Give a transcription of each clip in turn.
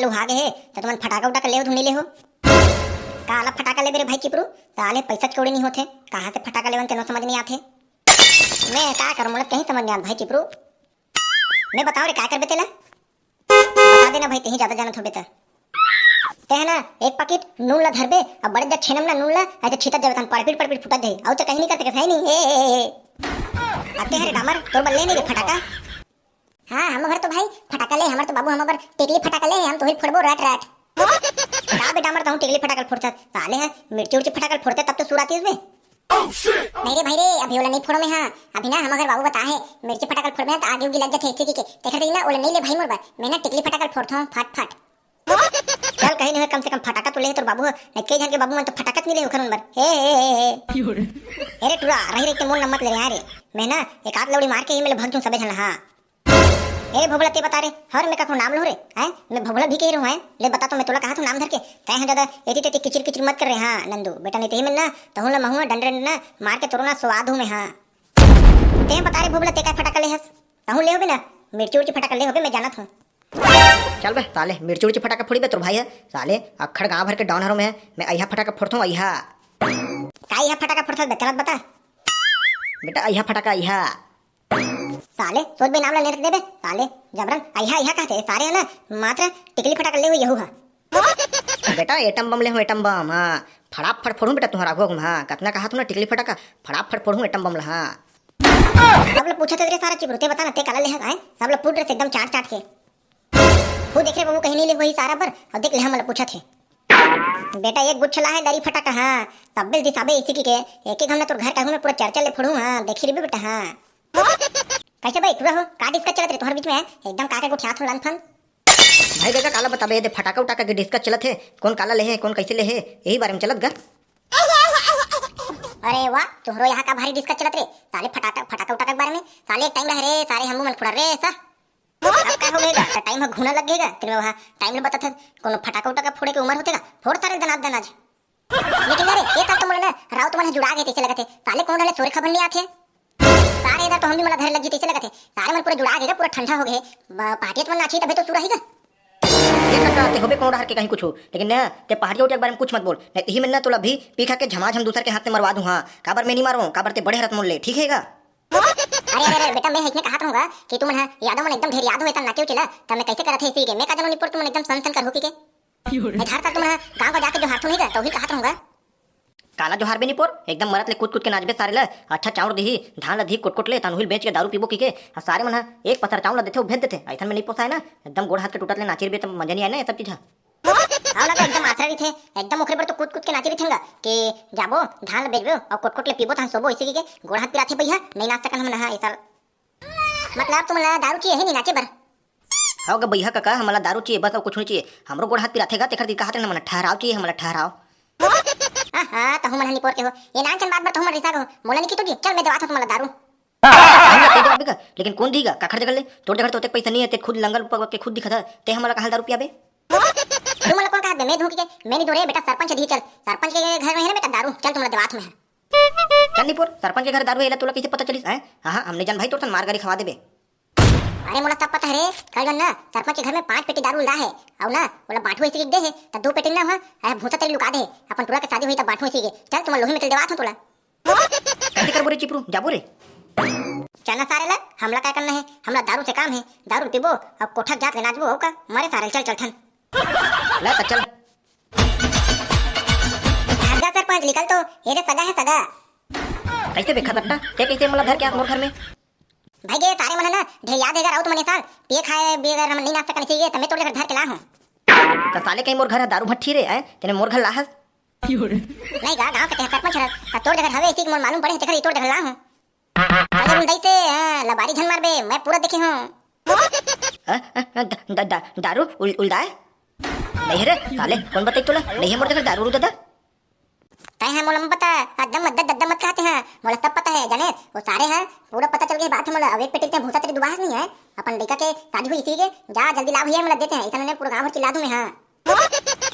लुहा गए हे तो तुमन फटाका उटाका ले धुनी ले हो काला फटाका ले मेरे भाई चिपरू साले पैसा चोरी नहीं होते कहाँ से फटाका लेवन तेनो समझ नहीं आते मैं क्या करूं मतलब कहीं समझ नहीं आता भाई चिपरू मैं बताओ रे क्या कर बेतेला बता देना भाई कहीं ज्यादा जानत हो बेटा ते है ना एक पैकेट नून ला धरबे अब बड़े जग छेनम ला नून ला ऐसे छिटा देवे तन पड़पीट फुटा दे और तो कहीं नहीं करते है नहीं ए आते हैं रे डामर तोर बल्ले नहीं रे फटाका हां हम घर तो भाई फटाका ले हमर तो बाबू हम पर टिकली फटाका ले हम तो ही फोड़बो रात रात का बेटा मर तो टिकली फटाका फोड़ता साले है मिर्ची उर्ची फटाका फोड़ते तब तो सुर आती है उसमें नहीं रे भाई रे अभी वाला नहीं फोड़ो में हां अभी ना हम घर बाबू बता है मिर्ची फटाका फोड़ में तो आगे उगी लग जाते है के देखा दे ना ओला नहीं ले भाई मोर बात मैं ना टिकली फटाका फोड़ता हूं फट फट चल कहीं नहीं कम से कम फटाका तो ले तो बाबू के जन के बाबू मन तो फटाका नहीं ले खरन बर हे अरे टुरा रही रही के मोन नमत ले यार मैं ना एक आध लौड़ी मार के ही मेले भाग दूं सबे जन हां अरे भोबला ते बता रे हर में का नाम लो रे हैं मैं भोबला भी कह रहा हूं है ले बता तो मैं तोला कहा तू नाम धर के तय है दादा एती तेती किचिर किचिर मत कर रे हां नंदू बेटा नहीं ते में ना तो हूं महू डंडे ना मार के तोरना स्वाद हूं मैं हां ते बता रे भोबला ते का फटाका ले हस तहू ले होबे ना मिर्ची उर्ची फटाका ले होबे मैं जानत हूं चल बे साले मिर्ची उर्ची फटाका फोड़ी बे तोर भाई है साले अखड़ गांव भर के डाउन हरो में मैं अइहा फटाका फोड़थूं अइहा का अइहा फटाका फोड़थस बे चलत बता बेटा अइहा फटाका अइहा साले सोच बे नाम ला लेने देबे साले जबरन अइहा अइहा कहते सारे है ना मात्र टिकली फटाका ले हो यहू हा बेटा एटम बम ले हो एटम बम हां फटाफट फोड़ू बेटा तुम्हारा आगो हां कितना कहा तू ना टिकली फटाका फटाफट फोड़ू एटम बम ला हां सब लोग पूछे तेरे सारा चिपरुते बता ना ते काला ले है सब लोग पूछ रहे थे एकदम चाट चाट के वो देख रहे बाबू कहीं नहीं ले वही सारा पर अब देख ले हम पूछा थे बेटा एक गुच्छला है दरी फटाका हां सब बिल दिसाबे इसी की के एक एक हमने तोर घर का में पूरा चर्चा ले फोड़ू हां देखी रे बेटा हां कैसे भाई तू हो का डिस्कस चलत रे तोहर बीच में एकदम काका को छात हो लनफन भाई बेटा काला बताबे दे फटाका उटाका के डिस्कस चलत है कौन काला ले है कौन कैसे ले है यही बारे में चलत गा अरे वाह तोहरो यहाँ का भारी डिस्कस चलत रे साले फटाका फटाका उटाका के बारे में साले एक टाइम रह रे सारे हम मन फुड़ा रे सा अब का हो गएगा टाइम ह घुना लग गएगा तेरे वहां टाइम ले बता था कोनो फटाका उटाका फोड़े के उम्र होतेगा फोड़ सारे दनाद दनाज लेकिन अरे ये तक तो मोला राव तो मन जुड़ा गए तैसे लगते साले कौन रहले सोरे खबर नहीं आथे सारे इधर तो हम भी मला घर लग जी तैसे लगते सारे मन पूरा जुड़ा गए पूरा ठंडा हो गए पार्टी मन नाची तबे तो सुरा हीगा ये काका ते होबे कौन हर के कहीं कुछ हो लेकिन ना ते पहाड़ी उठ के बारे में कुछ मत बोल नहीं यही में ना तोला भी पीखा के झमाझम दूसर के हाथ में मरवा दूं हां काबर मैं नहीं मारूं काबर ते बड़े हरत मोल ले ठीक हैगा अरे बेटा मैं इतने कहा रहूंगा कि तुम यादों मन एकदम ढेर याद हो नाचे चला तब मैं कैसे करत है इसी के मैं का जानू निपुर तुम एकदम सन कर हो के मैं धार तुम गांव को जाके जो हाथों नहीं तो ही कहा रहूंगा काला जो हार बे निपुर एकदम मरत ले कूद के नाचबे सारे ले अच्छा चाउर दही धान ला धी कोट ले तनहुल बेच के दारू पीबो की के सारे मन एक पसर चाउर ला देथे भेज देथे ऐसा में नहीं पोसाय ना एकदम गोड़ हाथ के टूटत ले नाचिर बे तब मजा नहीं आए ना सब चीज हां ना तो एकदम आसरा रही थे एकदम ओखरे पर तो कूद के नाची रही थेगा कि जाबो धान ला बेचबो और कोट ले पीबो थान सोबो इसी के गोड़ हाथ पिराथे भैया नहीं नाच सकन हम ना ऐसा मतलब तुम ला दारू चाहिए है नहीं नाचे बर हां ग भैया काका हमला दारू चाहिए बस और कुछ नहीं चाहिए हमरो गोड़ हाथ पिराथेगा तेखर दी कहत ना मन ठहराव चाहिए हमला ठहराव हां तो हम नहीं पोर के हो ये नाचन बात पर तो हम रिसा हो मोला नहीं की तो चल मैं दवा था तुम्हारा दारू लेकिन कौन दीगा काखर जगह ले तोड़ जगह तो ते पैसा नहीं है ते खुद लंगल पक के खुद दिखा ते हमला कहां दारू पियाबे तुम मला कौन कहा दे मैं धोके मैं नहीं दो रे बेटा सरपंच दी चल सरपंच के घर में है ना बेटा दारू चल तुम्हारा दवात में है चल निपुर सरपंच के घर दारू है तोला कैसे पता चलिस है हां हमने जान भाई तोर मार गाड़ी खवा देबे अरे मोला तब पता है रे कल ना सरपंच के घर में 5 पेटी दारू ला है और ना बोला बांटो इसी के दे है तो 2 पेटी ना हुआ है भूसा तेरी लुका दे अपन टुरा के शादी हुई तो बांटो इसी के चल तुम लोही में चल देवा था तोला कैसे कर बोरे चिपरू जाबो रे चलना सारे ला हमला क्या करना है हमला दारू से काम है दारू पीबो अब कोठा जात के नाचबो का मारे सारे चल चल थन ला चल आजा सरपंच निकल तो ये रे सगा है सगा कैसे देखा सकता ते कैसे मला घर के मोर घर में भाई गे तारे मन ना ढेर याद हैगा राउत तो मने साल पिए खाए बेगर हम नहीं नाश्ता करने चाहिए त मैं तोरे घर धर के ला हूं त साले कहीं मोर घर है दारू भट्ठी रे है तेने मोर घर लाहस नहीं गा गांव के ते सरपंच है त तोर घर हवे इसी मोर मालूम पड़े तेकर तोर घर ला हूं अगर उन दैते लबारी झन मारबे मैं पूरा देखे हूं दारू उलदाए नहीं रे साले कौन बताई तोला नहीं है मोर घर दारू उलदा तय है मोला पता एकदम दद्दम मत कहते हैं मोला सब पता है जाने वो सारे हैं पूरा पता चल गया बात है मोला अब एक पेटी ते भूसा तेरी दुबास नहीं है अपन लड़का के शादी हुई इसी के जा जल्दी ला भैया मोला देते हैं इतना ने पूरा गांव भर चिल्ला दूं मैं हां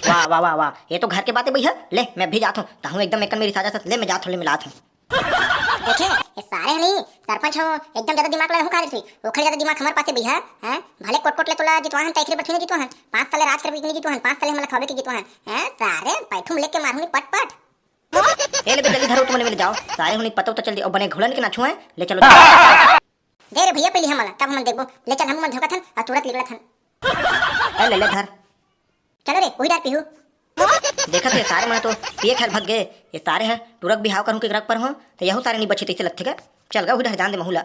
वाह वाह वाह वाह ये तो घर के बात है भैया ले मैं भी जाता हूं ताहू एकदम एक मेरी साजा ले मैं जाता हूं ले मिलाता हूं देखे ये सारे नहीं सरपंच हो एकदम ज्यादा दिमाग लगा हूं कारे थी ओखर ज्यादा दिमाग हमार पासे बिहा हैं भले कोट ले तोला जितवा हन तैखरे बैठने जितवा हन 5 साल राज कर बिकनी जितवा हन 5 साल हमला खबे के जितवा हन हैं सारे पैठुम लेके मारूंगी पट पट ए ले बे जल्दी धरो तुम ने जाओ सारे हुनी पतो तो चल दी और बने घोड़न के ना छुए ले चलो दे रे भैया पहले हमला तब हम देखबो ले चल हम मन धोका थन और तुरंत निकला थन ए ले ले धर चलो रे वही डाल पीहू देखा थे सारे मन तो पिए खैर भग गए ये सारे हैं तुरक बिहाव करूं के रख पर हो तो यहू सारे नहीं बचे तैसे लगथे का चल गा उधर जान दे महुला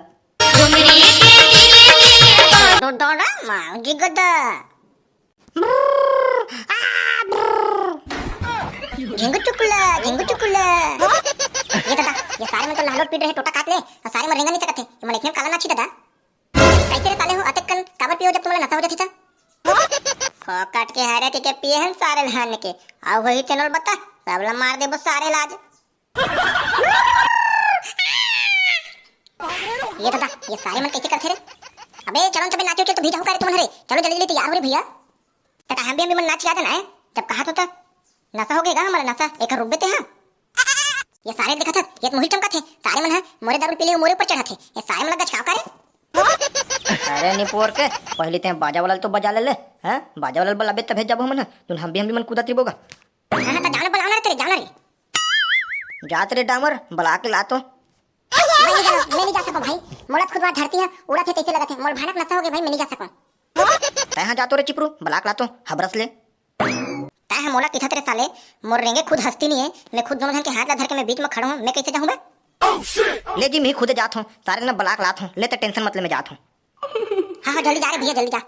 दो डोड़ा मां जिगदा झिंगु चुकुला ये दादा ये सारे में तो लालोट पीट रहे टोटा काट ले और सारे में रेंगा नहीं सकते ये मन इतने काला ना छी दादा कैसे रे ताले हो अतक कन काबर पियो जब तुम्हारा नशा हो जाती था खो काट के हारे के पिए हैं सारे लहाने के आ वही चैनल बता सबला मार दे बस सारे लाज ये दादा ये सारे मन कैसे करते रे अबे चलो चबे नाचो चल तो भेजा हो करे तुम्हारे चलो जल्दी जल्दी तैयार हो रे भैया तक हम भी मन नाच याद ना है जब कहा तो नशा हो गएगा हमारा नशा एक रुक देते हैं ये सारे देखा था ये मोहित चमका थे सारे मन है मोरे दारू पीले मोरे ऊपर चढ़ा थे ये सारे मन लगा छाव करे अरे निपोर के पहले ते बाजा वाला तो बजा ले ले हैं बाजा वाला बला बे तब जब हम ना तुम हम भी मन कूदा त्रिबोगा हां तो जाना बुलाना रे तेरे जाना रे जात रे डामर बला के ला तो मैं नहीं जा सकूं भाई मोला खुद वहां धरती है उड़ा थे कैसे लगा थे मोर भनक नशा हो गया भाई मैं नहीं जा सकूं तय हां जातो रे चिपरू बला के ला तो हबरस ले तय है मोला किथा तेरे साले मोर रेंगे खुद हंसती नहीं है मैं खुद दोनों जन के हाथ ला धर के मैं बीच में खड़ा हूं मैं कैसे जाऊं मैं ले जी मैं खुद जात हूं सारे ना बलाक लात हूं ले तो टेंशन मत ले मैं जात हूं हां जल्दी जा रे भैया जल्दी जा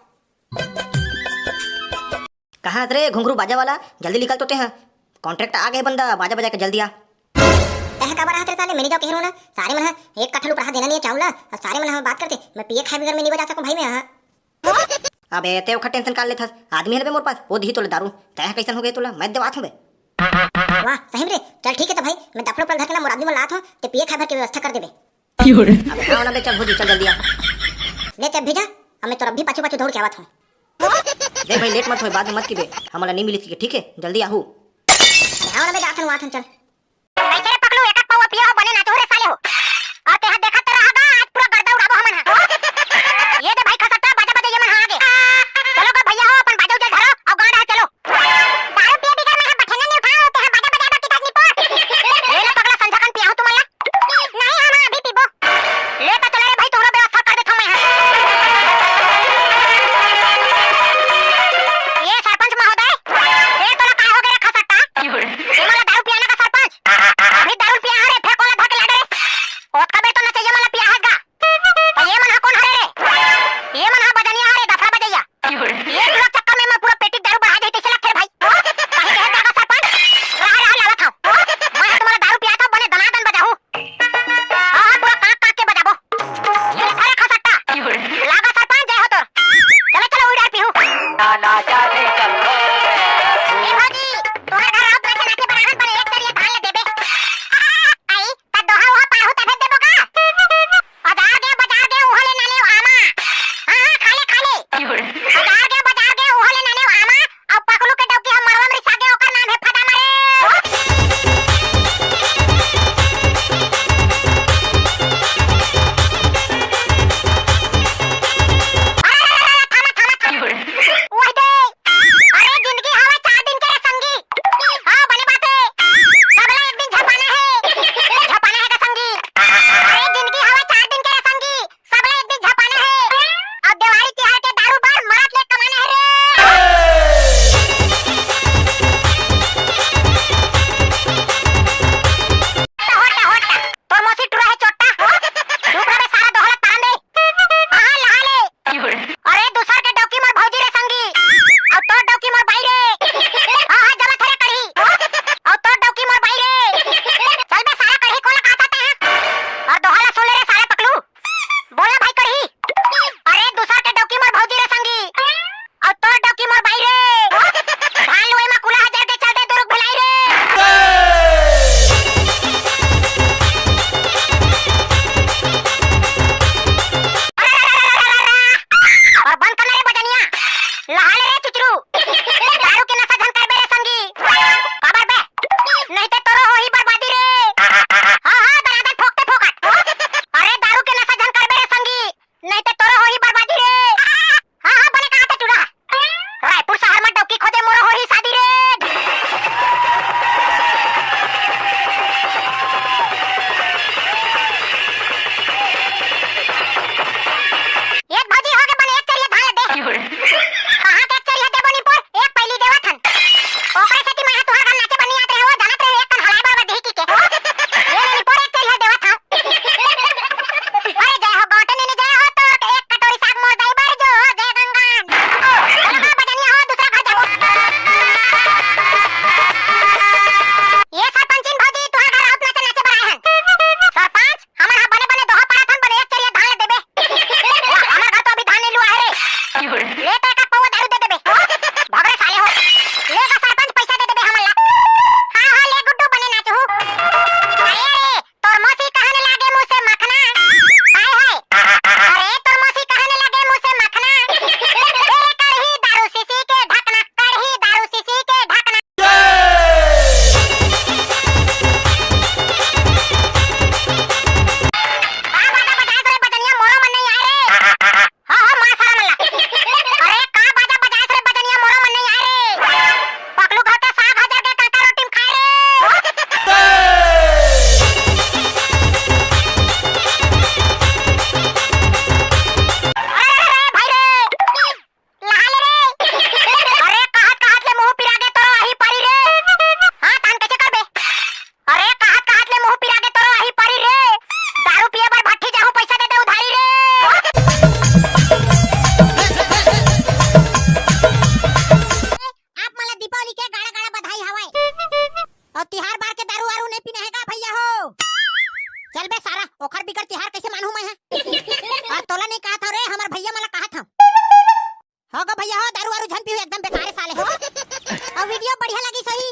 कहां रे घुंघरू बाजा वाला जल्दी निकल तो ते हैं कॉन्ट्रैक्ट आ गए बंदा बाजा बजा के जल्दी आ तय का बारा तेरे साले मेरी जाओ कह रहा हूं ना सारे मन है एक कट्ठा ऊपर हाथ देना नहीं है चावला और सारे मन हम बात करते मैं पिए खाए बगैर मैं नहीं बजा सकूं भाई मैं हां अबे ते ओखा टेंशन काट ले था आदमी है बे मोर पास वो दी तो ले दारू तय कैसन हो गए तोला मैं देवात हूं बे वाह सही रे चल ठीक है तो भाई मैं दफड़ो पर धर के ना मोर आदमी में लात हूं ते पिए खाए भर की व्यवस्था कर देबे अब आओ ना बे चल भुजी चल जल्दी आ ले ते भेजा अब मैं तो अभी पाछू पाछू दौड़ के आवत हूं देख भाई लेट मत होए बाद में मत की बे हमारा नहीं मिली थी ठीक है जल्दी आहू आओ ना बे जात हूं चल कैसे रे पकड़ू एक एक पाव पिया बने ना तो रे साले हो और ते हाथ देखत तेरा आगा आज पूरा गर्दा उड़ाबो हमन ये दे भाई खसटा बाजा बजे ये मन आगे चलो का भैया हो अपन बाजा उजल धरो और गाड़ा चलो दारू पिए बिगर में बैठने नहीं उठाओ ते बाजा बजे बाकी तक निपट ले ले पगला संझकन पिया तू मला नहीं हम अभी पीबो ले तो चले रे भाई तोरो व्यवस्था कर देथो मैं ये सरपंच महोदय ये तोला काय हो गए रे खसटा ये मला दारू पियाना का सरपंच चल बे सारा ओखर बिगड़ तिहार कैसे मानू मैं और तोला नहीं कहा था रे हमार भैया मला कहा था हो गो भैया हो दारू वारू झन पीऊ एकदम बेकार साले हो और वीडियो बढ़िया लगी सही